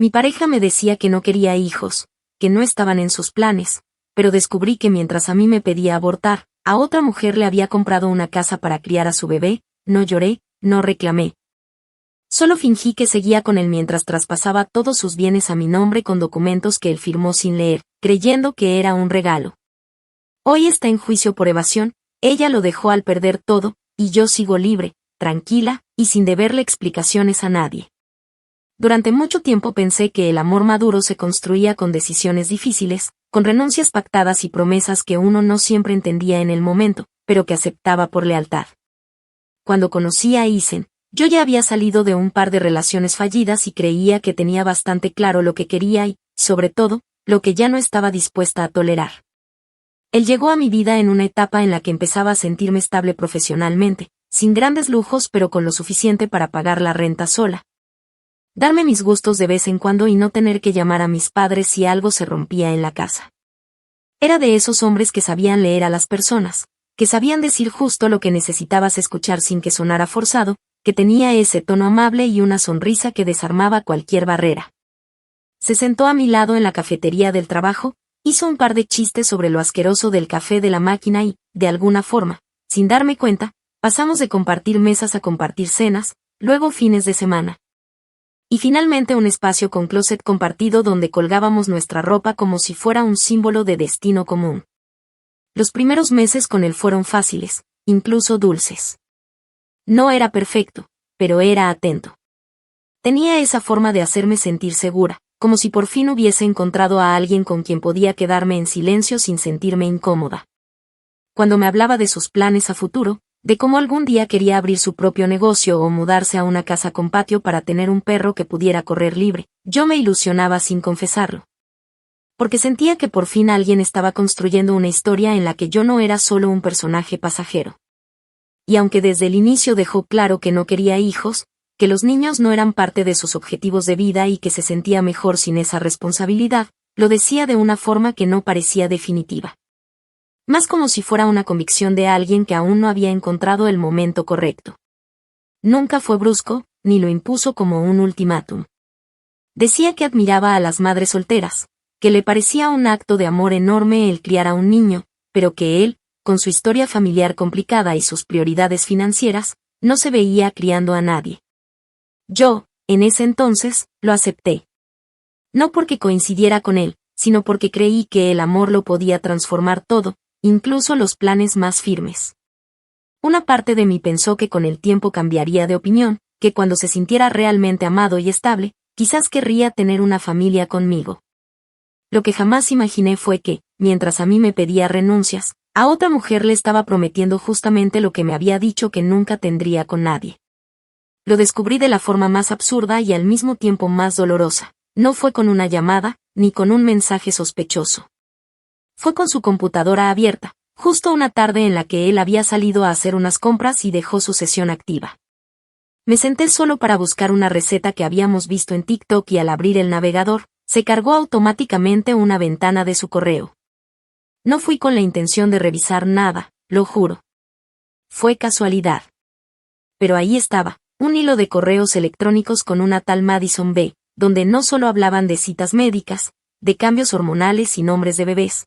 Mi pareja me decía que no quería hijos, que no estaban en sus planes, pero descubrí que mientras a mí me pedía abortar, a otra mujer le había comprado una casa para criar a su bebé. No lloré, no reclamé. Solo fingí que seguía con él mientras traspasaba todos sus bienes a mi nombre con documentos que él firmó sin leer, creyendo que era un regalo. Hoy está en juicio por evasión, ella lo dejó al perder todo, y yo sigo libre, tranquila, y sin deberle explicaciones a nadie. Durante mucho tiempo pensé que el amor maduro se construía con decisiones difíciles, con renuncias pactadas y promesas que uno no siempre entendía en el momento, pero que aceptaba por lealtad. Cuando conocí a Isen, yo ya había salido de un par de relaciones fallidas y creía que tenía bastante claro lo que quería y, sobre todo, lo que ya no estaba dispuesta a tolerar. Él llegó a mi vida en una etapa en la que empezaba a sentirme estable profesionalmente, sin grandes lujos pero con lo suficiente para pagar la renta sola. Darme mis gustos de vez en cuando y no tener que llamar a mis padres si algo se rompía en la casa. Era de esos hombres que sabían leer a las personas, que sabían decir justo lo que necesitabas escuchar sin que sonara forzado, que tenía ese tono amable y una sonrisa que desarmaba cualquier barrera. Se sentó a mi lado en la cafetería del trabajo, hizo un par de chistes sobre lo asqueroso del café de la máquina y, de alguna forma, sin darme cuenta, pasamos de compartir mesas a compartir cenas, luego fines de semana. Y finalmente un espacio con closet compartido donde colgábamos nuestra ropa como si fuera un símbolo de destino común. Los primeros meses con él fueron fáciles, incluso dulces. No era perfecto, pero era atento. Tenía esa forma de hacerme sentir segura, como si por fin hubiese encontrado a alguien con quien podía quedarme en silencio sin sentirme incómoda. Cuando me hablaba de sus planes a futuro, de cómo algún día quería abrir su propio negocio o mudarse a una casa con patio para tener un perro que pudiera correr libre, yo me ilusionaba sin confesarlo. Porque sentía que por fin alguien estaba construyendo una historia en la que yo no era solo un personaje pasajero. Y aunque desde el inicio dejó claro que no quería hijos, que los niños no eran parte de sus objetivos de vida y que se sentía mejor sin esa responsabilidad, lo decía de una forma que no parecía definitiva. Más como si fuera una convicción de alguien que aún no había encontrado el momento correcto. Nunca fue brusco, ni lo impuso como un ultimátum. Decía que admiraba a las madres solteras, que le parecía un acto de amor enorme el criar a un niño, pero que él, con su historia familiar complicada y sus prioridades financieras, no se veía criando a nadie. Yo, en ese entonces, lo acepté. No porque coincidiera con él, sino porque creí que el amor lo podía transformar todo, incluso los planes más firmes. Una parte de mí pensó que con el tiempo cambiaría de opinión, que cuando se sintiera realmente amado y estable, quizás querría tener una familia conmigo. Lo que jamás imaginé fue que, mientras a mí me pedía renuncias, a otra mujer le estaba prometiendo justamente lo que me había dicho que nunca tendría con nadie. Lo descubrí de la forma más absurda y al mismo tiempo más dolorosa. No fue con una llamada, ni con un mensaje sospechoso. Fue con su computadora abierta, justo una tarde en la que él había salido a hacer unas compras y dejó su sesión activa. Me senté solo para buscar una receta que habíamos visto en TikTok y al abrir el navegador, se cargó automáticamente una ventana de su correo. No fui con la intención de revisar nada, lo juro. Fue casualidad. Pero ahí estaba, un hilo de correos electrónicos con una tal Madison B., donde no solo hablaban de citas médicas, de cambios hormonales y nombres de bebés,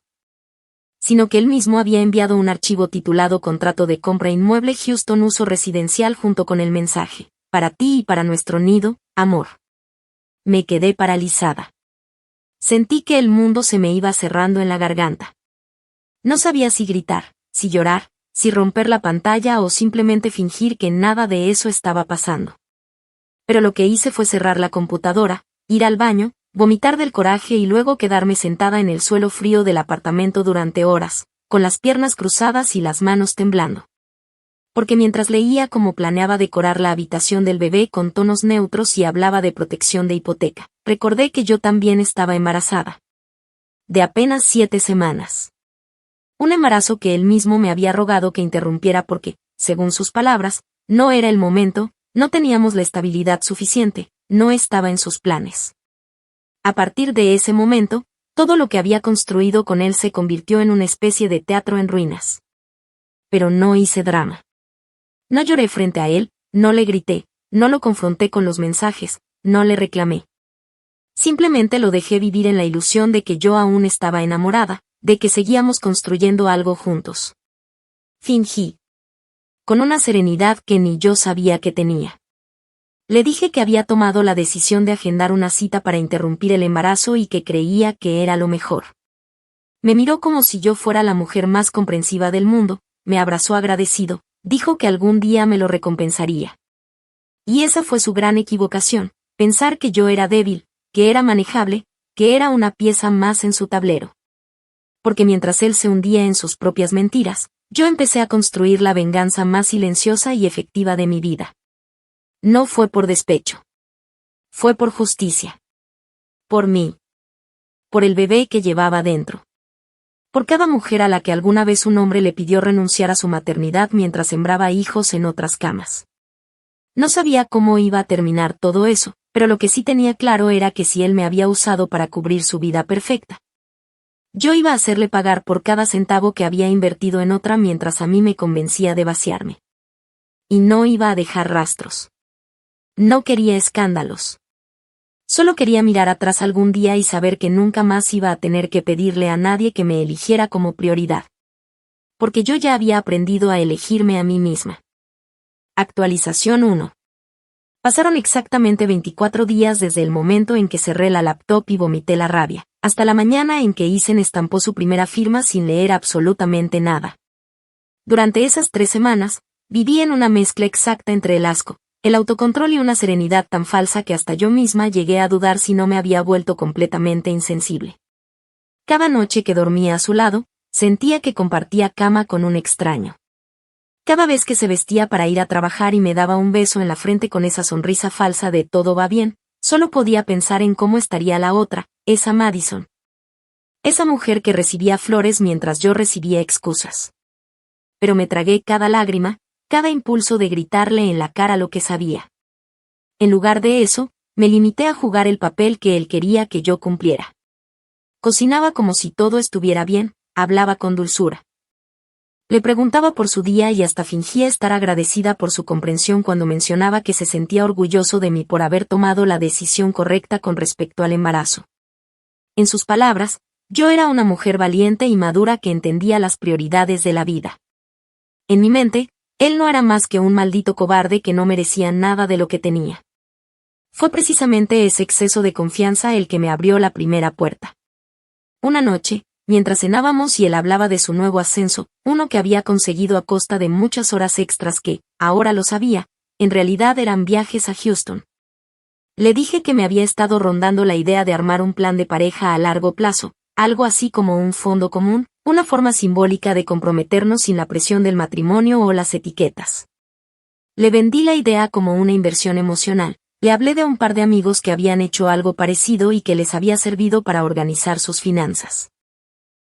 sino que él mismo había enviado un archivo titulado Contrato de compra inmueble Houston uso residencial junto con el mensaje, para ti y para nuestro nido, amor. Me quedé paralizada. Sentí que el mundo se me iba cerrando en la garganta. No sabía si gritar, si llorar, si romper la pantalla o simplemente fingir que nada de eso estaba pasando. Pero lo que hice fue cerrar la computadora, ir al baño, vomitar del coraje y luego quedarme sentada en el suelo frío del apartamento durante horas, con las piernas cruzadas y las manos temblando. Porque mientras leía cómo planeaba decorar la habitación del bebé con tonos neutros y hablaba de protección de hipoteca, recordé que yo también estaba embarazada. De apenas 7 semanas. Un embarazo que él mismo me había rogado que interrumpiera porque, según sus palabras, no era el momento, no teníamos la estabilidad suficiente, no estaba en sus planes. A partir de ese momento, todo lo que había construido con él se convirtió en una especie de teatro en ruinas. Pero no hice drama. No lloré frente a él, no le grité, no lo confronté con los mensajes, no le reclamé. Simplemente lo dejé vivir en la ilusión de que yo aún estaba enamorada, de que seguíamos construyendo algo juntos. Fingí. Con una serenidad que ni yo sabía que tenía. Le dije que había tomado la decisión de agendar una cita para interrumpir el embarazo y que creía que era lo mejor. Me miró como si yo fuera la mujer más comprensiva del mundo, me abrazó agradecido, dijo que algún día me lo recompensaría. Y esa fue su gran equivocación, pensar que yo era débil, que era manejable, que era una pieza más en su tablero. Porque mientras él se hundía en sus propias mentiras, yo empecé a construir la venganza más silenciosa y efectiva de mi vida. No fue por despecho. Fue por justicia. Por mí. Por el bebé que llevaba dentro. Por cada mujer a la que alguna vez un hombre le pidió renunciar a su maternidad mientras sembraba hijos en otras camas. No sabía cómo iba a terminar todo eso, pero lo que sí tenía claro era que si él me había usado para cubrir su vida perfecta, yo iba a hacerle pagar por cada centavo que había invertido en otra mientras a mí me convencía de vaciarme. Y no iba a dejar rastros. No quería escándalos. Solo quería mirar atrás algún día y saber que nunca más iba a tener que pedirle a nadie que me eligiera como prioridad. Porque yo ya había aprendido a elegirme a mí misma. Actualización 1. Pasaron exactamente 24 días desde el momento en que cerré la laptop y vomité la rabia, hasta la mañana en que Isen estampó su primera firma sin leer absolutamente nada. Durante esas 3 semanas, viví en una mezcla exacta entre el asco, el autocontrol y una serenidad tan falsa que hasta yo misma llegué a dudar si no me había vuelto completamente insensible. Cada noche que dormía a su lado, sentía que compartía cama con un extraño. Cada vez que se vestía para ir a trabajar y me daba un beso en la frente con esa sonrisa falsa de todo va bien, solo podía pensar en cómo estaría la otra, esa Madison. Esa mujer que recibía flores mientras yo recibía excusas. Pero me tragué cada lágrima, cada impulso de gritarle en la cara lo que sabía. En lugar de eso, me limité a jugar el papel que él quería que yo cumpliera. Cocinaba como si todo estuviera bien, hablaba con dulzura. Le preguntaba por su día y hasta fingía estar agradecida por su comprensión cuando mencionaba que se sentía orgulloso de mí por haber tomado la decisión correcta con respecto al embarazo. En sus palabras, yo era una mujer valiente y madura que entendía las prioridades de la vida. En mi mente, él no era más que un maldito cobarde que no merecía nada de lo que tenía. Fue precisamente ese exceso de confianza el que me abrió la primera puerta. Una noche, mientras cenábamos y él hablaba de su nuevo ascenso, uno que había conseguido a costa de muchas horas extras que, ahora lo sabía, en realidad eran viajes a Houston. Le dije que me había estado rondando la idea de armar un plan de pareja a largo plazo, algo así como un fondo común, una forma simbólica de comprometernos sin la presión del matrimonio o las etiquetas. Le vendí la idea como una inversión emocional, le hablé de un par de amigos que habían hecho algo parecido y que les había servido para organizar sus finanzas.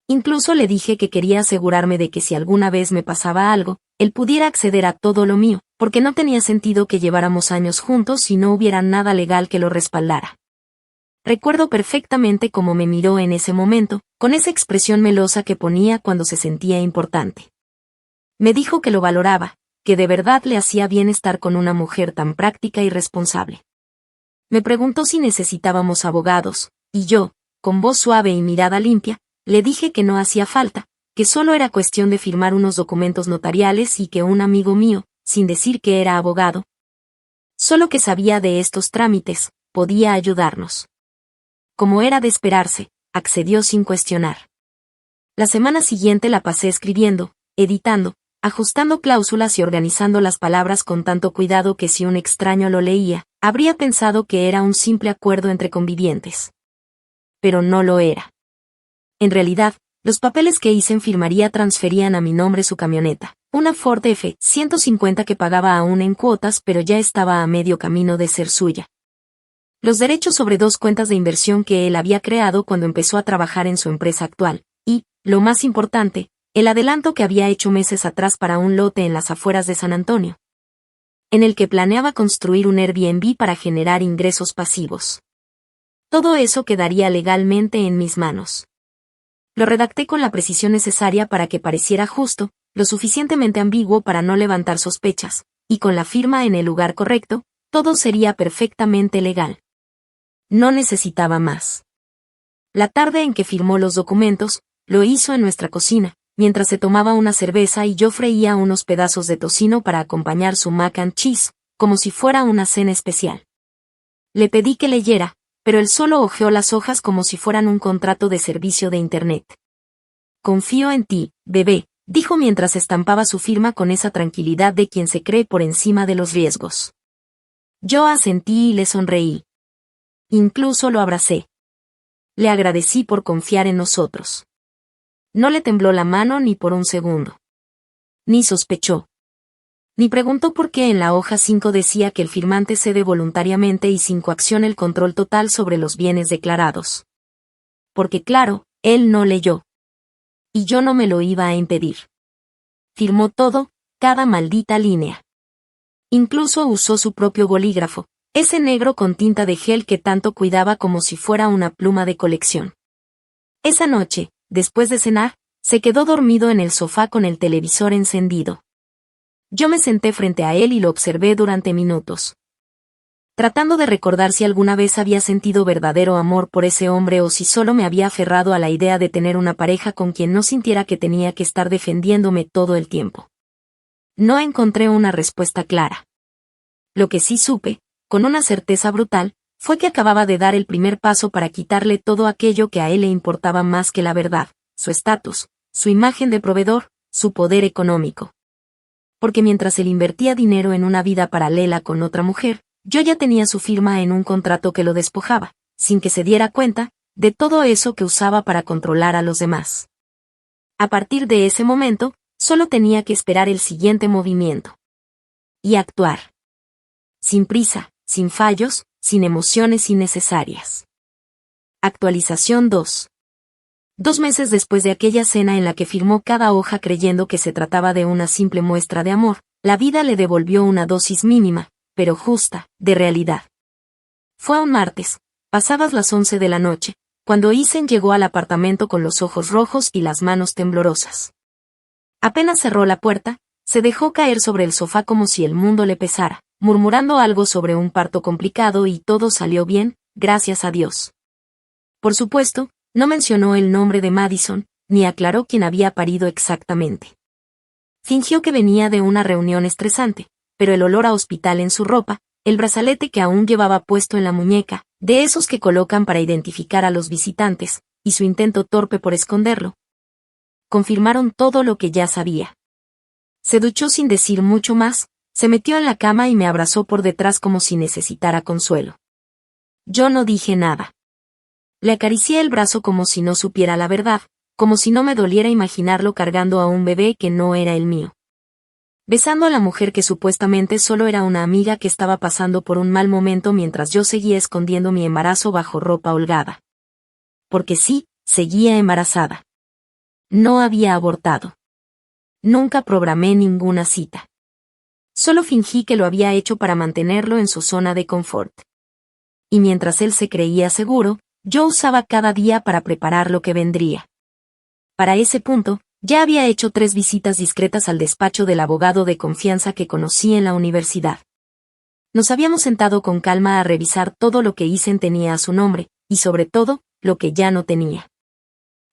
Incluso le dije que quería asegurarme de que si alguna vez me pasaba algo, él pudiera acceder a todo lo mío, porque no tenía sentido que lleváramos años juntos si no hubiera nada legal que lo respaldara. Recuerdo perfectamente cómo me miró en ese momento, con esa expresión melosa que ponía cuando se sentía importante. Me dijo que lo valoraba, que de verdad le hacía bien estar con una mujer tan práctica y responsable. Me preguntó si necesitábamos abogados, y yo, con voz suave y mirada limpia, le dije que no hacía falta, que solo era cuestión de firmar unos documentos notariales y que un amigo mío, sin decir que era abogado, solo que sabía de estos trámites, podía ayudarnos. Como era de esperarse, accedió sin cuestionar. La semana siguiente la pasé escribiendo, editando, ajustando cláusulas y organizando las palabras con tanto cuidado que si un extraño lo leía, habría pensado que era un simple acuerdo entre convivientes. Pero no lo era. En realidad, los papeles que Isen firmaría transferían a mi nombre su camioneta, una Ford F-150 que pagaba aún en cuotas pero ya estaba a medio camino de ser suya. Los derechos sobre 2 cuentas de inversión que él había creado cuando empezó a trabajar en su empresa actual, y, lo más importante, el adelanto que había hecho meses atrás para un lote en las afueras de San Antonio, en el que planeaba construir un Airbnb para generar ingresos pasivos. Todo eso quedaría legalmente en mis manos. Lo redacté con la precisión necesaria para que pareciera justo, lo suficientemente ambiguo para no levantar sospechas, y con la firma en el lugar correcto, todo sería perfectamente legal. No necesitaba más. La tarde en que firmó los documentos, lo hizo en nuestra cocina, mientras se tomaba una cerveza y yo freía unos pedazos de tocino para acompañar su mac and cheese, como si fuera una cena especial. Le pedí que leyera, pero él solo hojeó las hojas como si fueran un contrato de servicio de Internet. Confío en ti, bebé, dijo mientras estampaba su firma con esa tranquilidad de quien se cree por encima de los riesgos. Yo asentí y le sonreí. Incluso lo abracé. Le agradecí por confiar en nosotros. No le tembló la mano ni por un segundo. Ni sospechó. Ni preguntó por qué en la hoja 5 decía que el firmante cede voluntariamente y sin coacción el control total sobre los bienes declarados. Porque claro, él no leyó. Y yo no me lo iba a impedir. Firmó todo, cada maldita línea. Incluso usó su propio bolígrafo, ese negro con tinta de gel que tanto cuidaba como si fuera una pluma de colección. Esa noche, después de cenar, se quedó dormido en el sofá con el televisor encendido. Yo me senté frente a él y lo observé durante minutos. Tratando de recordar si alguna vez había sentido verdadero amor por ese hombre o si solo me había aferrado a la idea de tener una pareja con quien no sintiera que tenía que estar defendiéndome todo el tiempo. No encontré una respuesta clara. Lo que sí supe, con una certeza brutal, fue que acababa de dar el primer paso para quitarle todo aquello que a él le importaba más que la verdad, su estatus, su imagen de proveedor, su poder económico. Porque mientras él invertía dinero en una vida paralela con otra mujer, yo ya tenía su firma en un contrato que lo despojaba, sin que se diera cuenta, de todo eso que usaba para controlar a los demás. A partir de ese momento, solo tenía que esperar el siguiente movimiento. Y actuar. Sin prisa, sin fallos, sin emociones innecesarias. Actualización 2. 2 meses después de aquella cena en la que firmó cada hoja creyendo que se trataba de una simple muestra de amor, la vida le devolvió una dosis mínima, pero justa, de realidad. Fue un martes, pasadas las 11 de la noche, cuando Isen llegó al apartamento con los ojos rojos y las manos temblorosas. Apenas cerró la puerta, se dejó caer sobre el sofá como si el mundo le pesara, murmurando algo sobre un parto complicado y todo salió bien, gracias a Dios. Por supuesto, no mencionó el nombre de Madison, ni aclaró quién había parido exactamente. Fingió que venía de una reunión estresante, pero el olor a hospital en su ropa, el brazalete que aún llevaba puesto en la muñeca, de esos que colocan para identificar a los visitantes, y su intento torpe por esconderlo, confirmaron todo lo que ya sabía. Se duchó sin decir mucho más, se metió en la cama y me abrazó por detrás como si necesitara consuelo. Yo no dije nada. Le acaricié el brazo como si no supiera la verdad, como si no me doliera imaginarlo cargando a un bebé que no era el mío. Besando a la mujer que supuestamente solo era una amiga que estaba pasando por un mal momento mientras yo seguía escondiendo mi embarazo bajo ropa holgada. Porque sí, seguía embarazada. No había abortado. Nunca programé ninguna cita. Solo fingí que lo había hecho para mantenerlo en su zona de confort. Y mientras él se creía seguro, yo usaba cada día para preparar lo que vendría. Para ese punto, ya había hecho 3 visitas discretas al despacho del abogado de confianza que conocí en la universidad. Nos habíamos sentado con calma a revisar todo lo que Isen tenía a su nombre, y sobre todo, lo que ya no tenía.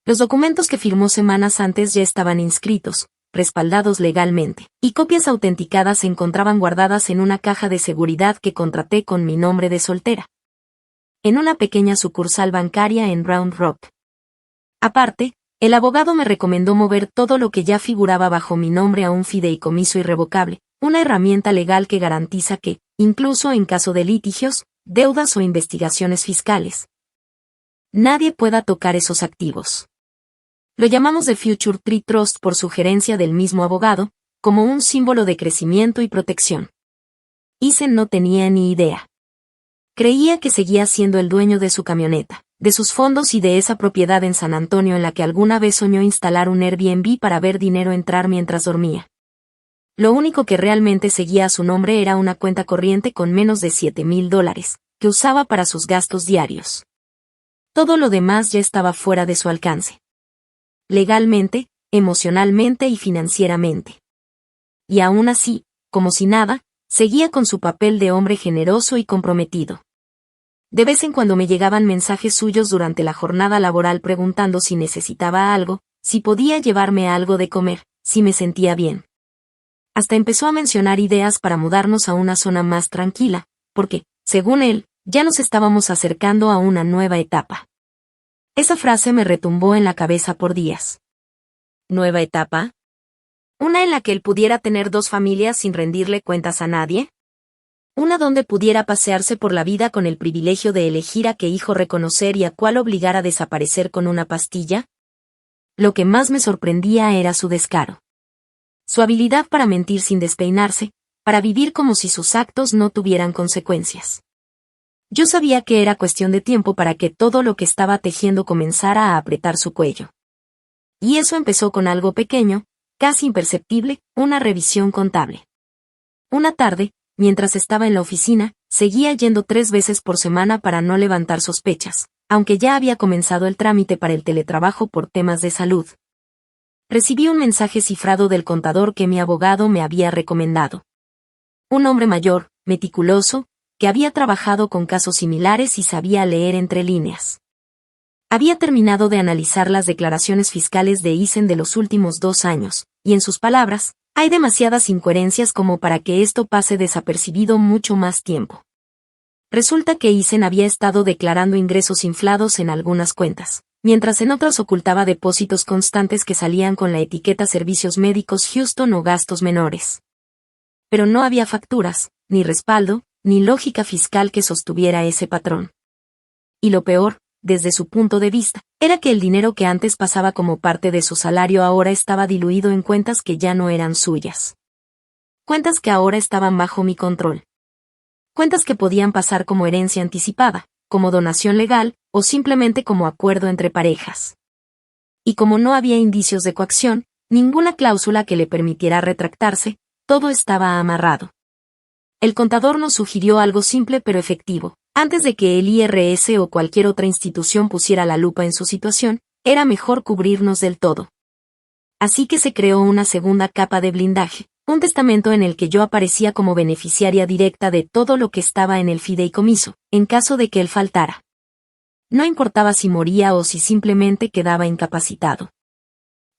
Los documentos que firmó semanas antes ya estaban inscritos, respaldados legalmente, y copias autenticadas se encontraban guardadas en una caja de seguridad que contraté con mi nombre de soltera, en una pequeña sucursal bancaria en Round Rock. Aparte, el abogado me recomendó mover todo lo que ya figuraba bajo mi nombre a un fideicomiso irrevocable, una herramienta legal que garantiza que, incluso en caso de litigios, deudas o investigaciones fiscales, nadie pueda tocar esos activos. Lo llamamos The Future Tree Trust por sugerencia del mismo abogado, como un símbolo de crecimiento y protección. Isen no tenía ni idea. Creía que seguía siendo el dueño de su camioneta, de sus fondos y de esa propiedad en San Antonio en la que alguna vez soñó instalar un Airbnb para ver dinero entrar mientras dormía. Lo único que realmente seguía a su nombre era una cuenta corriente con menos de $7,000, que usaba para sus gastos diarios. Todo lo demás ya estaba fuera de su alcance. Legalmente, emocionalmente y financieramente. Y aún así, como si nada, seguía con su papel de hombre generoso y comprometido. De vez en cuando me llegaban mensajes suyos durante la jornada laboral preguntando si necesitaba algo, si podía llevarme algo de comer, si me sentía bien. Hasta empezó a mencionar ideas para mudarnos a una zona más tranquila, porque, según él, ya nos estábamos acercando a una nueva etapa. Esa frase me retumbó en la cabeza por días. ¿Nueva etapa? ¿Una en la que él pudiera tener 2 familias sin rendirle cuentas a nadie? ¿Una donde pudiera pasearse por la vida con el privilegio de elegir a qué hijo reconocer y a cuál obligar a desaparecer con una pastilla? Lo que más me sorprendía era su descaro. Su habilidad para mentir sin despeinarse, para vivir como si sus actos no tuvieran consecuencias. Yo sabía que era cuestión de tiempo para que todo lo que estaba tejiendo comenzara a apretar su cuello. Y eso empezó con algo pequeño, casi imperceptible, una revisión contable. Una tarde, mientras estaba en la oficina, seguía yendo 3 veces por semana para no levantar sospechas, aunque ya había comenzado el trámite para el teletrabajo por temas de salud. Recibí un mensaje cifrado del contador que mi abogado me había recomendado. Un hombre mayor, meticuloso, que había trabajado con casos similares y sabía leer entre líneas. Había terminado de analizar las declaraciones fiscales de Isen de los últimos 2 años, y en sus palabras, hay demasiadas incoherencias como para que esto pase desapercibido mucho más tiempo. Resulta que Isen había estado declarando ingresos inflados en algunas cuentas, mientras en otras ocultaba depósitos constantes que salían con la etiqueta Servicios Médicos Houston o gastos menores. Pero no había facturas, ni respaldo, ni lógica fiscal que sostuviera ese patrón. Y lo peor, desde su punto de vista, era que el dinero que antes pasaba como parte de su salario ahora estaba diluido en cuentas que ya no eran suyas. Cuentas que ahora estaban bajo mi control. Cuentas que podían pasar como herencia anticipada, como donación legal, o simplemente como acuerdo entre parejas. Y como no había indicios de coacción, ninguna cláusula que le permitiera retractarse, todo estaba amarrado. El contador nos sugirió algo simple pero efectivo. Antes de que el IRS o cualquier otra institución pusiera la lupa en su situación, era mejor cubrirnos del todo. Así que se creó una segunda capa de blindaje, un testamento en el que yo aparecía como beneficiaria directa de todo lo que estaba en el fideicomiso, en caso de que él faltara. No importaba si moría o si simplemente quedaba incapacitado.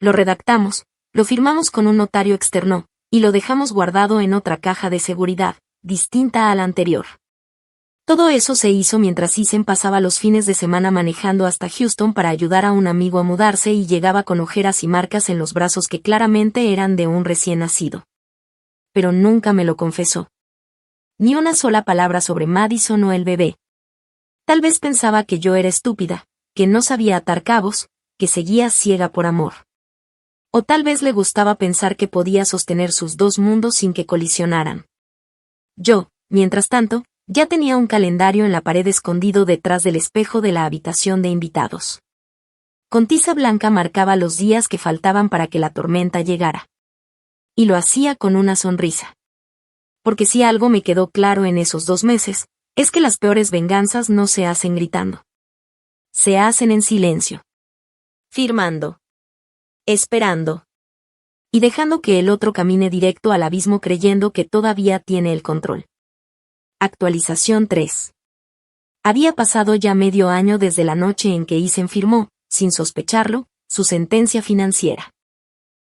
Lo redactamos, lo firmamos con un notario externo, y lo dejamos guardado en otra caja de seguridad, distinta a la anterior. Todo eso se hizo mientras Isen pasaba los fines de semana manejando hasta Houston para ayudar a un amigo a mudarse y llegaba con ojeras y marcas en los brazos que claramente eran de un recién nacido. Pero nunca me lo confesó. Ni una sola palabra sobre Madison o el bebé. Tal vez pensaba que yo era estúpida, que no sabía atar cabos, que seguía ciega por amor. O tal vez le gustaba pensar que podía sostener sus 2 mundos sin que colisionaran. Yo, mientras tanto, ya tenía un calendario en la pared escondido detrás del espejo de la habitación de invitados. Con tiza blanca marcaba los días que faltaban para que la tormenta llegara. Y lo hacía con una sonrisa. Porque si algo me quedó claro en esos 2 meses, es que las peores venganzas no se hacen gritando. Se hacen en silencio. Firmando. Esperando. Y dejando que el otro camine directo al abismo creyendo que todavía tiene el control. Actualización 3. Había pasado ya medio año desde la noche en que Isen firmó, sin sospecharlo, su sentencia financiera.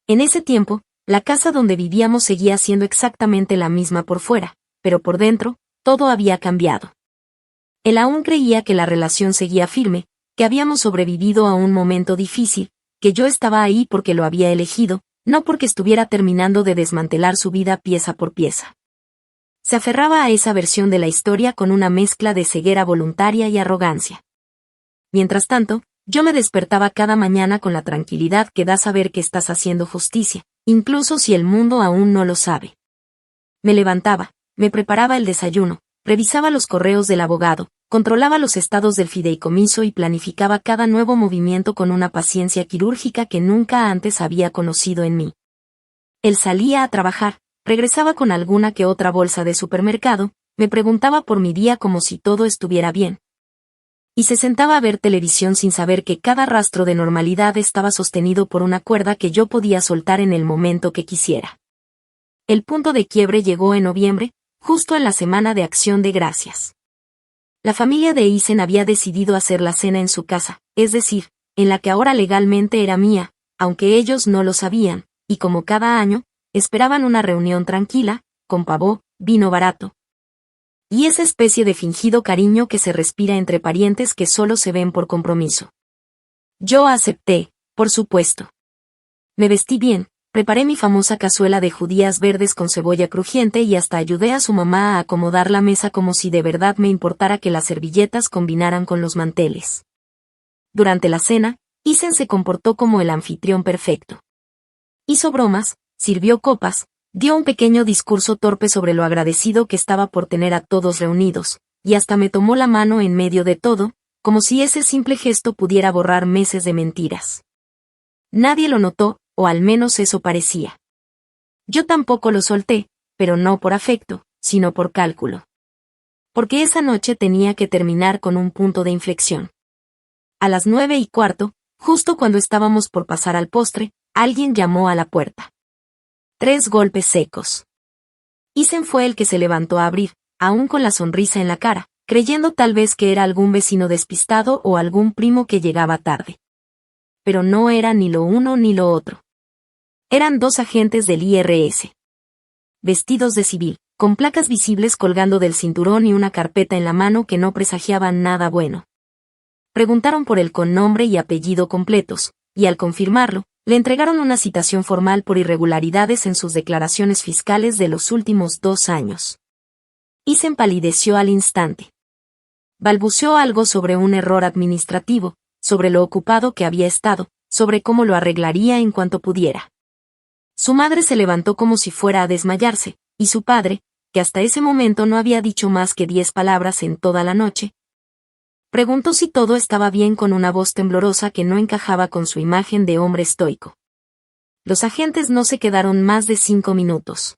En ese tiempo, la casa donde vivíamos seguía siendo exactamente la misma por fuera, pero por dentro, todo había cambiado. Él aún creía que la relación seguía firme, que habíamos sobrevivido a un momento difícil, que yo estaba ahí porque lo había elegido, no porque estuviera terminando de desmantelar su vida pieza por pieza. Se aferraba a esa versión de la historia con una mezcla de ceguera voluntaria y arrogancia. Mientras tanto, yo me despertaba cada mañana con la tranquilidad que da saber que estás haciendo justicia, incluso si el mundo aún no lo sabe. Me levantaba, me preparaba el desayuno, revisaba los correos del abogado, controlaba los estados del fideicomiso y planificaba cada nuevo movimiento con una paciencia quirúrgica que nunca antes había conocido en mí. Él salía a trabajar, regresaba con alguna que otra bolsa de supermercado, me preguntaba por mi día como si todo estuviera bien. Y se sentaba a ver televisión sin saber que cada rastro de normalidad estaba sostenido por una cuerda que yo podía soltar en el momento que quisiera. El punto de quiebre llegó en noviembre, justo en la semana de Acción de Gracias. La familia de Isen había decidido hacer la cena en su casa, es decir, en la que ahora legalmente era mía, aunque ellos no lo sabían, y como cada año, esperaban una reunión tranquila, con pavó, vino barato. Y esa especie de fingido cariño que se respira entre parientes que solo se ven por compromiso. Yo acepté, por supuesto. Me vestí bien, preparé mi famosa cazuela de judías verdes con cebolla crujiente y hasta ayudé a su mamá a acomodar la mesa como si de verdad me importara que las servilletas combinaran con los manteles. Durante la cena, Isen se comportó como el anfitrión perfecto. Hizo bromas, sirvió copas, dio un pequeño discurso torpe sobre lo agradecido que estaba por tener a todos reunidos, y hasta me tomó la mano en medio de todo, como si ese simple gesto pudiera borrar meses de mentiras. Nadie lo notó, o al menos eso parecía. Yo tampoco lo solté, pero no por afecto, sino por cálculo. Porque esa noche tenía que terminar con un punto de inflexión. A las 9:15, justo cuando estábamos por pasar al postre, alguien llamó a la puerta. 3 golpes secos. Isen fue el que se levantó a abrir, aún con la sonrisa en la cara, creyendo tal vez que era algún vecino despistado o algún primo que llegaba tarde. Pero no era ni lo uno ni lo otro. Eran 2 agentes del IRS. Vestidos de civil, con placas visibles colgando del cinturón y una carpeta en la mano que no presagiaban nada bueno. Preguntaron por él con nombre y apellido completos, y al confirmarlo, le entregaron una citación formal por irregularidades en sus declaraciones fiscales de los últimos 2 años. Isen palideció al instante. Balbuceó algo sobre un error administrativo, sobre lo ocupado que había estado, sobre cómo lo arreglaría en cuanto pudiera. Su madre se levantó como si fuera a desmayarse, y su padre, que hasta ese momento no había dicho más que 10 palabras en toda la noche, preguntó si todo estaba bien con una voz temblorosa que no encajaba con su imagen de hombre estoico. Los agentes no se quedaron más de 5 minutos.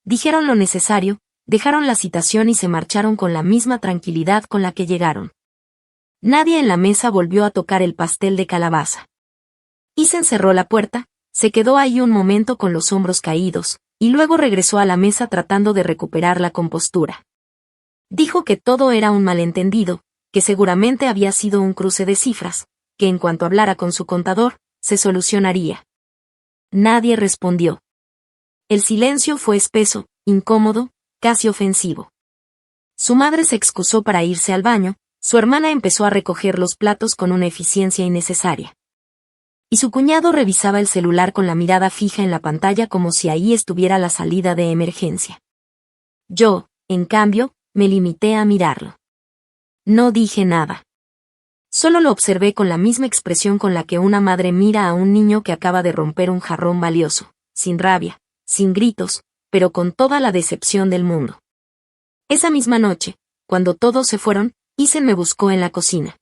Dijeron lo necesario, dejaron la citación y se marcharon con la misma tranquilidad con la que llegaron. Nadie en la mesa volvió a tocar el pastel de calabaza. Isen cerró la puerta, se quedó ahí un momento con los hombros caídos, y luego regresó a la mesa tratando de recuperar la compostura. Dijo que todo era un malentendido, que seguramente había sido un cruce de cifras, que en cuanto hablara con su contador, se solucionaría. Nadie respondió. El silencio fue espeso, incómodo, casi ofensivo. Su madre se excusó para irse al baño, su hermana empezó a recoger los platos con una eficiencia innecesaria. Y su cuñado revisaba el celular con la mirada fija en la pantalla como si ahí estuviera la salida de emergencia. Yo, en cambio, me limité a mirarlo. No dije nada. Solo lo observé con la misma expresión con la que una madre mira a un niño que acaba de romper un jarrón valioso, sin rabia, sin gritos, pero con toda la decepción del mundo. Esa misma noche, cuando todos se fueron, Isen me buscó en la cocina.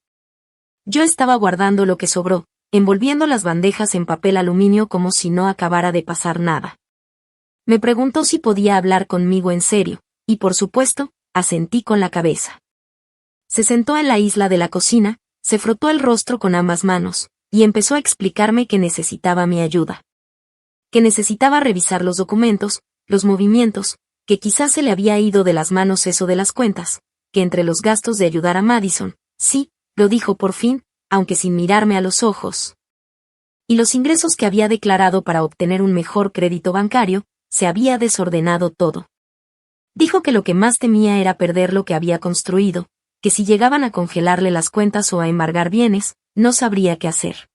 Yo estaba guardando lo que sobró, envolviendo las bandejas en papel aluminio como si no acabara de pasar nada. Me preguntó si podía hablar conmigo en serio, y por supuesto, asentí con la cabeza. Se sentó en la isla de la cocina, se frotó el rostro con ambas manos, y empezó a explicarme que necesitaba mi ayuda. Que necesitaba revisar los documentos, los movimientos, que quizás se le había ido de las manos eso de las cuentas, que entre los gastos de ayudar a Madison, sí, lo dijo por fin, aunque sin mirarme a los ojos. Y los ingresos que había declarado para obtener un mejor crédito bancario, se había desordenado todo. Dijo que lo que más temía era perder lo que había construido, que si llegaban a congelarle las cuentas o a embargar bienes, no sabría qué hacer.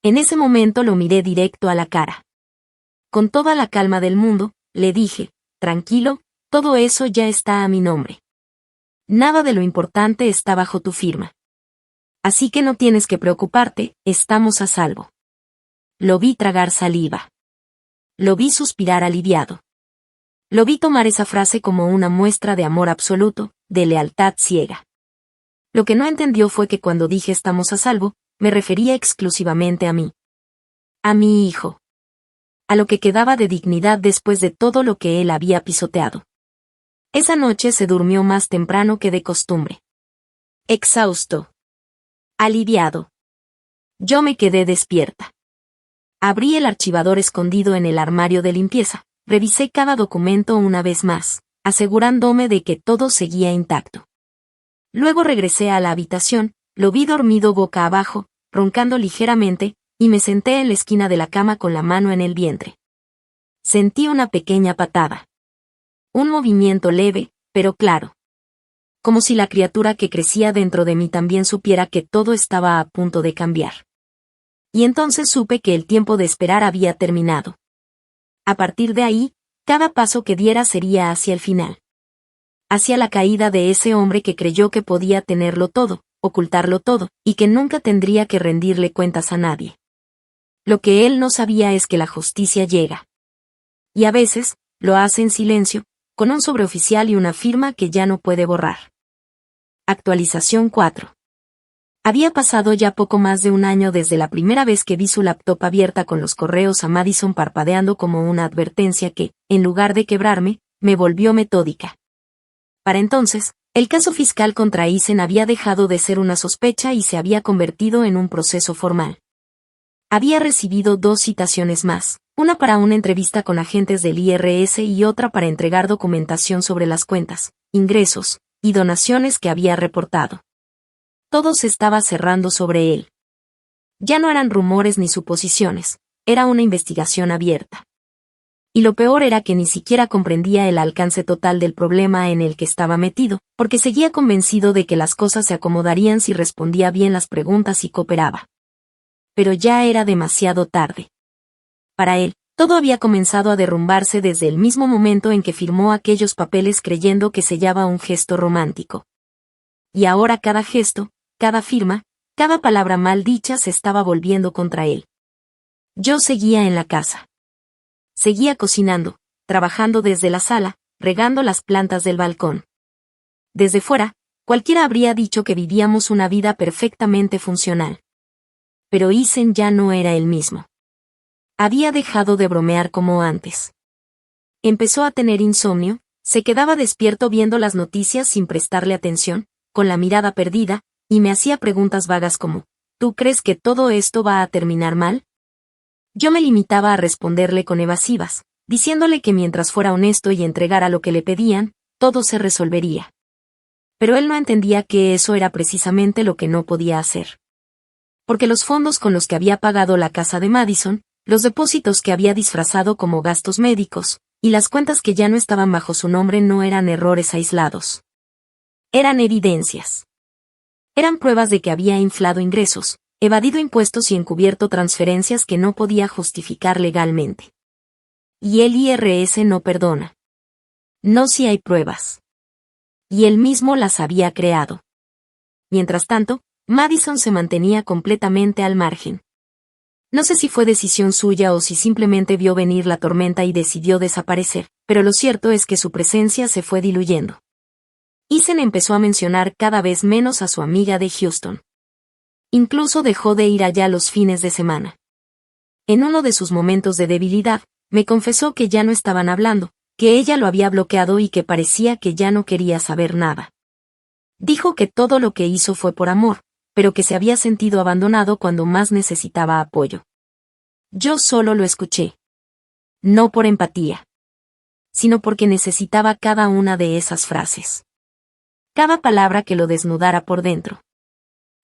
En ese momento lo miré directo a la cara. Con toda la calma del mundo, le dije, tranquilo, todo eso ya está a mi nombre. Nada de lo importante está bajo tu firma. Así que no tienes que preocuparte, estamos a salvo. Lo vi tragar saliva. Lo vi suspirar aliviado. Lo vi tomar esa frase como una muestra de amor absoluto, de lealtad ciega. Lo que no entendió fue que cuando dije estamos a salvo, me refería exclusivamente a mí. A mi hijo. A lo que quedaba de dignidad después de todo lo que él había pisoteado. Esa noche se durmió más temprano que de costumbre. Exhausto. Aliviado. Yo me quedé despierta. Abrí el archivador escondido en el armario de limpieza, revisé cada documento una vez más, asegurándome de que todo seguía intacto. Luego regresé a la habitación, lo vi dormido boca abajo, roncando ligeramente, y me senté en la esquina de la cama con la mano en el vientre. Sentí una pequeña patada. Un movimiento leve, pero claro. Como si la criatura que crecía dentro de mí también supiera que todo estaba a punto de cambiar. Y entonces supe que el tiempo de esperar había terminado. A partir de ahí, cada paso que diera sería hacia el final. Hacia la caída de ese hombre que creyó que podía tenerlo todo, ocultarlo todo, y que nunca tendría que rendirle cuentas a nadie. Lo que él no sabía es que la justicia llega. Y a veces, lo hace en silencio, con un sobreoficial y una firma que ya no puede borrar. Actualización 4. Había pasado ya poco más de un año desde la primera vez que vi su laptop abierta con los correos a Madison parpadeando como una advertencia que, en lugar de quebrarme, me volvió metódica. Para entonces, el caso fiscal contra Eisen había dejado de ser una sospecha y se había convertido en un proceso formal. Había recibido 2 citaciones más, una para una entrevista con agentes del IRS y otra para entregar documentación sobre las cuentas, ingresos y donaciones que había reportado. Todo se estaba cerrando sobre él. Ya no eran rumores ni suposiciones, era una investigación abierta. Y lo peor era que ni siquiera comprendía el alcance total del problema en el que estaba metido, porque seguía convencido de que las cosas se acomodarían si respondía bien las preguntas y cooperaba. Pero ya era demasiado tarde. Para él, todo había comenzado a derrumbarse desde el mismo momento en que firmó aquellos papeles creyendo que sellaba un gesto romántico. Y ahora cada gesto, cada firma, cada palabra mal dicha se estaba volviendo contra él. Yo seguía en la casa. Seguía cocinando, trabajando desde la sala, regando las plantas del balcón. Desde fuera, cualquiera habría dicho que vivíamos una vida perfectamente funcional. Pero Eisen ya no era el mismo. Había dejado de bromear como antes. Empezó a tener insomnio, se quedaba despierto viendo las noticias sin prestarle atención, con la mirada perdida, y me hacía preguntas vagas como, ¿tú crees que todo esto va a terminar mal? Yo me limitaba a responderle con evasivas, diciéndole que mientras fuera honesto y entregara lo que le pedían, todo se resolvería. Pero él no entendía que eso era precisamente lo que no podía hacer. Porque los fondos con los que había pagado la casa de Madison, los depósitos que había disfrazado como gastos médicos, y las cuentas que ya no estaban bajo su nombre no eran errores aislados. Eran evidencias. Eran pruebas de que había inflado ingresos, evadido impuestos y encubierto transferencias que no podía justificar legalmente. Y el IRS no perdona. No si hay pruebas. Y él mismo las había creado. Mientras tanto, Madison se mantenía completamente al margen. No sé si fue decisión suya o si simplemente vio venir la tormenta y decidió desaparecer, pero lo cierto es que su presencia se fue diluyendo. Eisen empezó a mencionar cada vez menos a su amiga de Houston. Incluso dejó de ir allá los fines de semana. En uno de sus momentos de debilidad, me confesó que ya no estaban hablando, que ella lo había bloqueado y que parecía que ya no quería saber nada. Dijo que todo lo que hizo fue por amor, pero que se había sentido abandonado cuando más necesitaba apoyo. Yo solo lo escuché. No por empatía, sino porque necesitaba cada una de esas frases. Cada palabra que lo desnudara por dentro.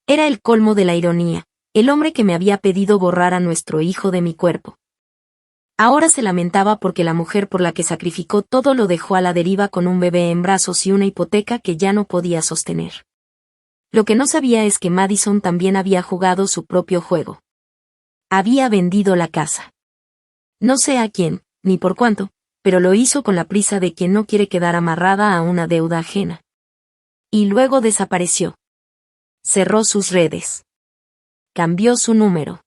Era el colmo de la ironía, el hombre que me había pedido borrar a nuestro hijo de mi cuerpo. Ahora se lamentaba porque la mujer por la que sacrificó todo lo dejó a la deriva con un bebé en brazos y una hipoteca que ya no podía sostener. Lo que no sabía es que Madison también había jugado su propio juego. Había vendido la casa. No sé a quién, ni por cuánto, pero lo hizo con la prisa de quien no quiere quedar amarrada a una deuda ajena. Y luego desapareció. Cerró sus redes. Cambió su número.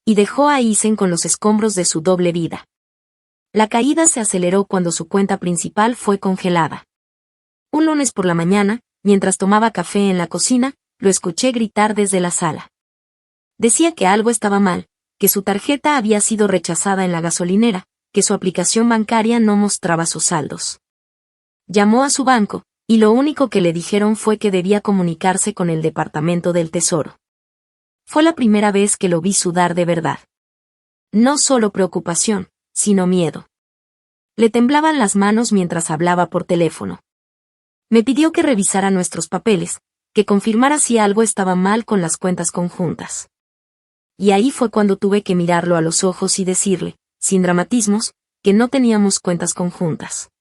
Y dejó a Eisen con los escombros de su doble vida. La caída se aceleró cuando su cuenta principal fue congelada. Un lunes por la mañana, mientras tomaba café en la cocina, lo escuché gritar desde la sala. Decía que algo estaba mal, que su tarjeta había sido rechazada en la gasolinera, que su aplicación bancaria no mostraba sus saldos. Llamó a su banco, y lo único que le dijeron fue que debía comunicarse con el Departamento del Tesoro. Fue la primera vez que lo vi sudar de verdad. No solo preocupación, sino miedo. Le temblaban las manos mientras hablaba por teléfono. Me pidió que revisara nuestros papeles, que confirmara si algo estaba mal con las cuentas conjuntas. Y ahí fue cuando tuve que mirarlo a los ojos y decirle, sin dramatismos, que no teníamos cuentas conjuntas.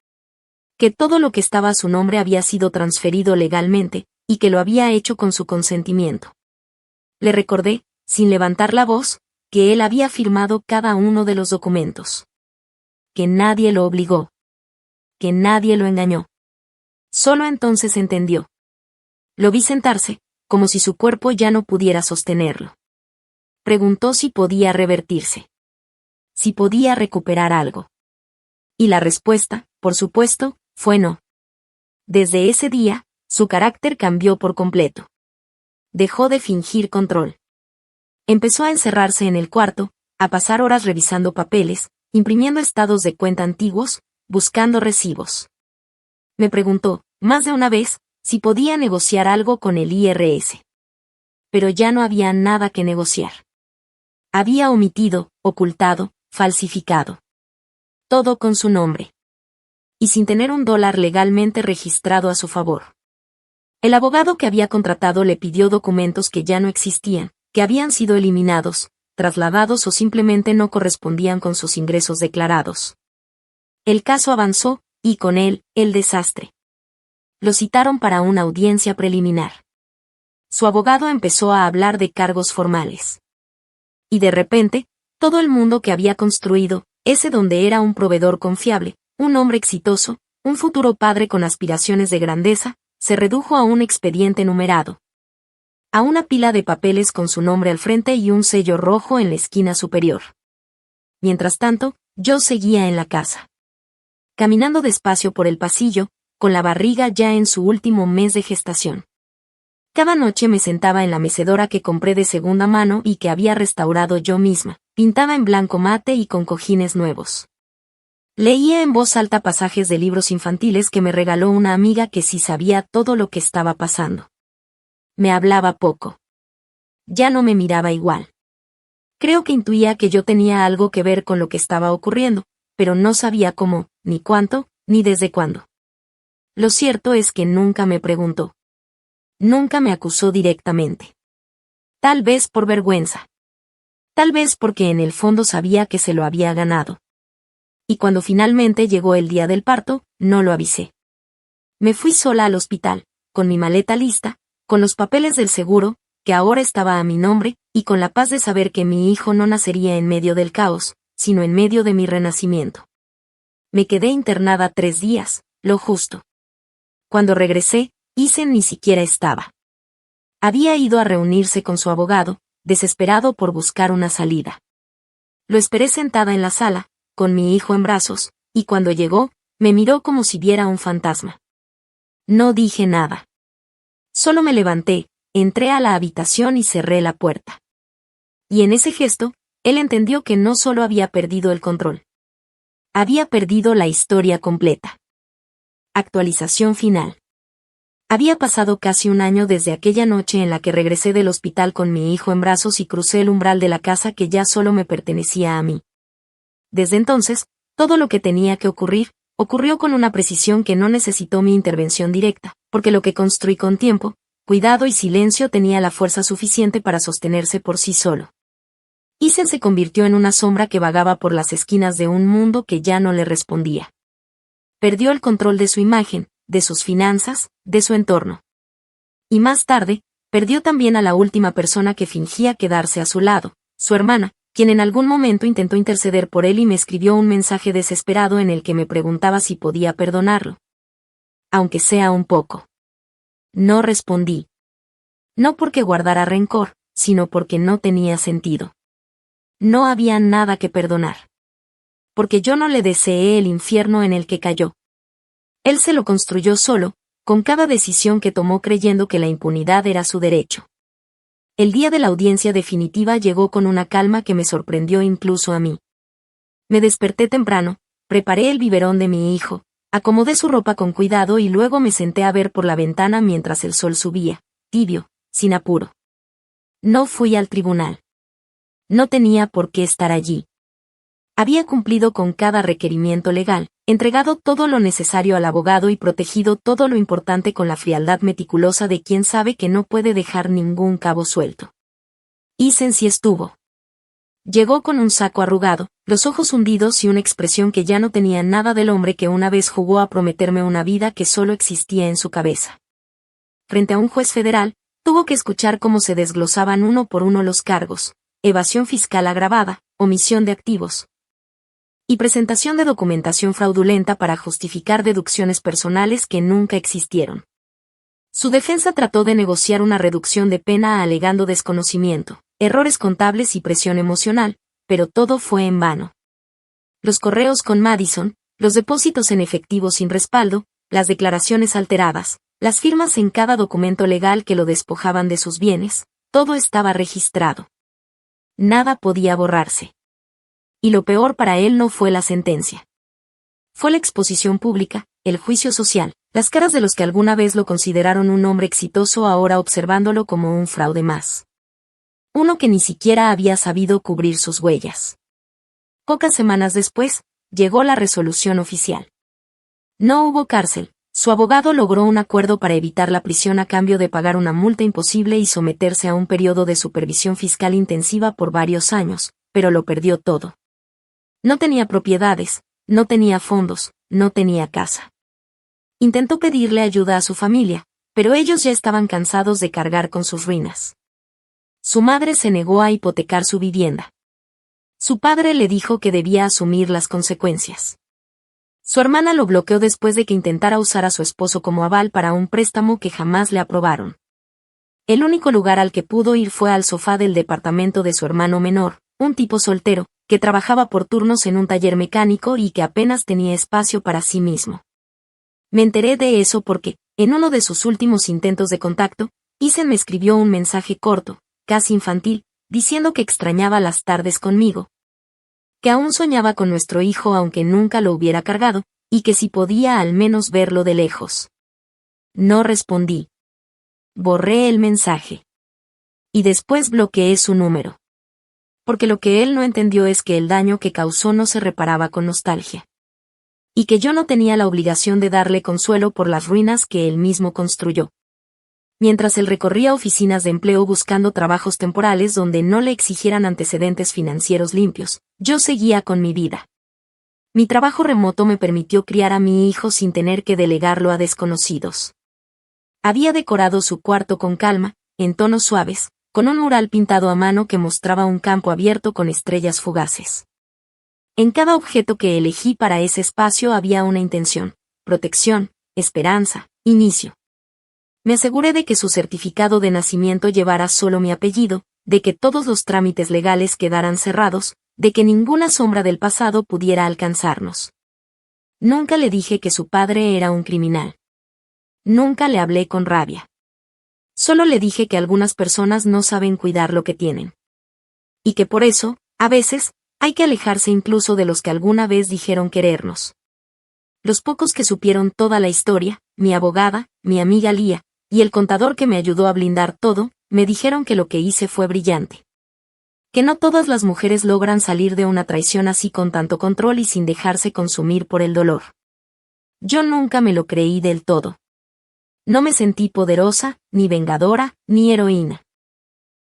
Que todo lo que estaba a su nombre había sido transferido legalmente, y que lo había hecho con su consentimiento. Le recordé, sin levantar la voz, que él había firmado cada uno de los documentos. Que nadie lo obligó. Que nadie lo engañó. Solo entonces entendió. Lo vi sentarse, como si su cuerpo ya no pudiera sostenerlo. Preguntó si podía revertirse. Si podía recuperar algo. Y la respuesta, por supuesto, fue no. Desde ese día, su carácter cambió por completo. Dejó de fingir control. Empezó a encerrarse en el cuarto, a pasar horas revisando papeles, imprimiendo estados de cuenta antiguos, buscando recibos. Me preguntó, más de una vez, si podía negociar algo con el IRS. Pero ya no había nada que negociar. Había omitido, ocultado, falsificado. Todo con su nombre. Y sin tener $1 legalmente registrado a su favor. El abogado que había contratado le pidió documentos que ya no existían, que habían sido eliminados, trasladados o simplemente no correspondían con sus ingresos declarados. El caso avanzó, y con él, el desastre. Lo citaron para una audiencia preliminar. Su abogado empezó a hablar de cargos formales. Y de repente, todo el mundo que había construido, ese donde era un proveedor confiable, un hombre exitoso, un futuro padre con aspiraciones de grandeza, se redujo a un expediente numerado. A una pila de papeles con su nombre al frente y un sello rojo en la esquina superior. Mientras tanto, yo seguía en la casa. Caminando despacio por el pasillo, con la barriga ya en su último mes de gestación. Cada noche me sentaba en la mecedora que compré de segunda mano y que había restaurado yo misma, pintada en blanco mate y con cojines nuevos. Leía en voz alta pasajes de libros infantiles que me regaló una amiga que sí sabía todo lo que estaba pasando. Me hablaba poco. Ya no me miraba igual. Creo que intuía que yo tenía algo que ver con lo que estaba ocurriendo, pero no sabía cómo, ni cuánto, ni desde cuándo. Lo cierto es que nunca me preguntó. Nunca me acusó directamente. Tal vez por vergüenza. Tal vez porque en el fondo sabía que se lo había ganado. Y cuando finalmente llegó el día del parto, no lo avisé. Me fui sola al hospital, con mi maleta lista, con los papeles del seguro, que ahora estaba a mi nombre, y con la paz de saber que mi hijo no nacería en medio del caos, sino en medio de mi renacimiento. Me quedé internada 3 días, lo justo. Cuando regresé, Isen ni siquiera estaba. Había ido a reunirse con su abogado, desesperado por buscar una salida. Lo esperé sentada en la sala, con mi hijo en brazos, y cuando llegó, me miró como si viera un fantasma. No dije nada. Solo me levanté, entré a la habitación y cerré la puerta. Y en ese gesto, él entendió que no solo había perdido el control. Había perdido la historia completa. Actualización final. Había pasado casi un año desde aquella noche en la que regresé del hospital con mi hijo en brazos y crucé el umbral de la casa que ya solo me pertenecía a mí. Desde entonces, todo lo que tenía que ocurrir, ocurrió con una precisión que no necesitó mi intervención directa, porque lo que construí con tiempo, cuidado y silencio tenía la fuerza suficiente para sostenerse por sí solo. Isen se convirtió en una sombra que vagaba por las esquinas de un mundo que ya no le respondía. Perdió el control de su imagen, de sus finanzas, de su entorno. Y más tarde, perdió también a la última persona que fingía quedarse a su lado, su hermana, quien en algún momento intentó interceder por él y me escribió un mensaje desesperado en el que me preguntaba si podía perdonarlo. Aunque sea un poco. No respondí. No porque guardara rencor, sino porque no tenía sentido. No había nada que perdonar. Porque yo no le deseé el infierno en el que cayó. Él se lo construyó solo, con cada decisión que tomó creyendo que la impunidad era su derecho. El día de la audiencia definitiva llegó con una calma que me sorprendió incluso a mí. Me desperté temprano, preparé el biberón de mi hijo, acomodé su ropa con cuidado y luego me senté a ver por la ventana mientras el sol subía, tibio, sin apuro. No fui al tribunal. No tenía por qué estar allí. Había cumplido con cada requerimiento legal, Entregado todo lo necesario al abogado y protegido todo lo importante con la frialdad meticulosa de quien sabe que no puede dejar ningún cabo suelto. Isen sí estuvo. Llegó con un saco arrugado, los ojos hundidos y una expresión que ya no tenía nada del hombre que una vez jugó a prometerme una vida que solo existía en su cabeza. Frente a un juez federal, tuvo que escuchar cómo se desglosaban uno por uno los cargos: evasión fiscal agravada, omisión de activos y presentación de documentación fraudulenta para justificar deducciones personales que nunca existieron. Su defensa trató de negociar una reducción de pena alegando desconocimiento, errores contables y presión emocional, pero todo fue en vano. Los correos con Madison, los depósitos en efectivo sin respaldo, las declaraciones alteradas, las firmas en cada documento legal que lo despojaban de sus bienes, todo estaba registrado. Nada podía borrarse. Y lo peor para él no fue la sentencia. Fue la exposición pública, el juicio social, las caras de los que alguna vez lo consideraron un hombre exitoso ahora observándolo como un fraude más. Uno que ni siquiera había sabido cubrir sus huellas. Pocas semanas después, llegó la resolución oficial. No hubo cárcel, su abogado logró un acuerdo para evitar la prisión a cambio de pagar una multa imposible y someterse a un periodo de supervisión fiscal intensiva por varios años, pero lo perdió todo. No tenía propiedades, no tenía fondos, no tenía casa. Intentó pedirle ayuda a su familia, pero ellos ya estaban cansados de cargar con sus ruinas. Su madre se negó a hipotecar su vivienda. Su padre le dijo que debía asumir las consecuencias. Su hermana lo bloqueó después de que intentara usar a su esposo como aval para un préstamo que jamás le aprobaron. El único lugar al que pudo ir fue al sofá del departamento de su hermano menor, un tipo soltero, que trabajaba por turnos en un taller mecánico y que apenas tenía espacio para sí mismo. Me enteré de eso porque, en uno de sus últimos intentos de contacto, Isen me escribió un mensaje corto, casi infantil, diciendo que extrañaba las tardes conmigo, que aún soñaba con nuestro hijo aunque nunca lo hubiera cargado, y que si podía al menos verlo de lejos. No respondí. Borré el mensaje. Y después bloqueé su número. Porque lo que él no entendió es que el daño que causó no se reparaba con nostalgia. Y que yo no tenía la obligación de darle consuelo por las ruinas que él mismo construyó. Mientras él recorría oficinas de empleo buscando trabajos temporales donde no le exigieran antecedentes financieros limpios, yo seguía con mi vida. Mi trabajo remoto me permitió criar a mi hijo sin tener que delegarlo a desconocidos. Había decorado su cuarto con calma, en tonos suaves, con un mural pintado a mano que mostraba un campo abierto con estrellas fugaces. En cada objeto que elegí para ese espacio había una intención: protección, esperanza, inicio. Me aseguré de que su certificado de nacimiento llevara solo mi apellido, de que todos los trámites legales quedaran cerrados, de que ninguna sombra del pasado pudiera alcanzarnos. Nunca le dije que su padre era un criminal. Nunca le hablé con rabia. Solo le dije que algunas personas no saben cuidar lo que tienen. Y que por eso, a veces, hay que alejarse incluso de los que alguna vez dijeron querernos. Los pocos que supieron toda la historia, mi abogada, mi amiga Lía, y el contador que me ayudó a blindar todo, me dijeron que lo que hice fue brillante. Que no todas las mujeres logran salir de una traición así con tanto control y sin dejarse consumir por el dolor. Yo nunca me lo creí del todo. No me sentí poderosa, ni vengadora, ni heroína.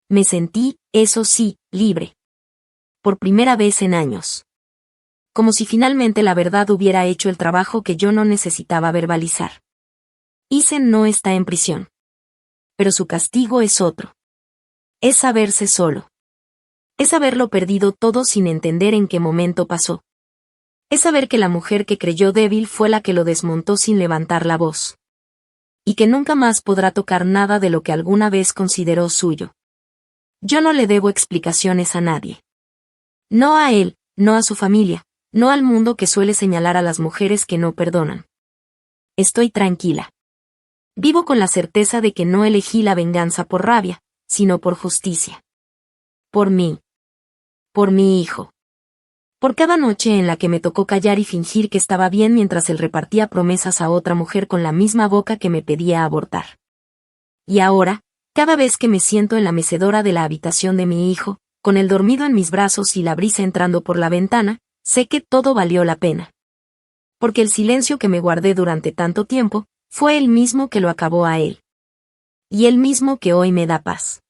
Me sentí, eso sí, libre. Por primera vez en años. Como si finalmente la verdad hubiera hecho el trabajo que yo no necesitaba verbalizar. Isen no está en prisión. Pero su castigo es otro. Es saberse solo. Es haberlo perdido todo sin entender en qué momento pasó. Es saber que la mujer que creyó débil fue la que lo desmontó sin levantar la voz. Y que nunca más podrá tocar nada de lo que alguna vez consideró suyo. Yo no le debo explicaciones a nadie. No a él, no a su familia, no al mundo que suele señalar a las mujeres que no perdonan. Estoy tranquila. Vivo con la certeza de que no elegí la venganza por rabia, sino por justicia. Por mí. Por mi hijo. Por cada noche en la que me tocó callar y fingir que estaba bien mientras él repartía promesas a otra mujer con la misma boca que me pedía abortar. Y ahora, cada vez que me siento en la mecedora de la habitación de mi hijo, con él dormido en mis brazos y la brisa entrando por la ventana, sé que todo valió la pena. porque el silencio que me guardé durante tanto tiempo, fue el mismo que lo acabó a él. Y el mismo que hoy me da paz.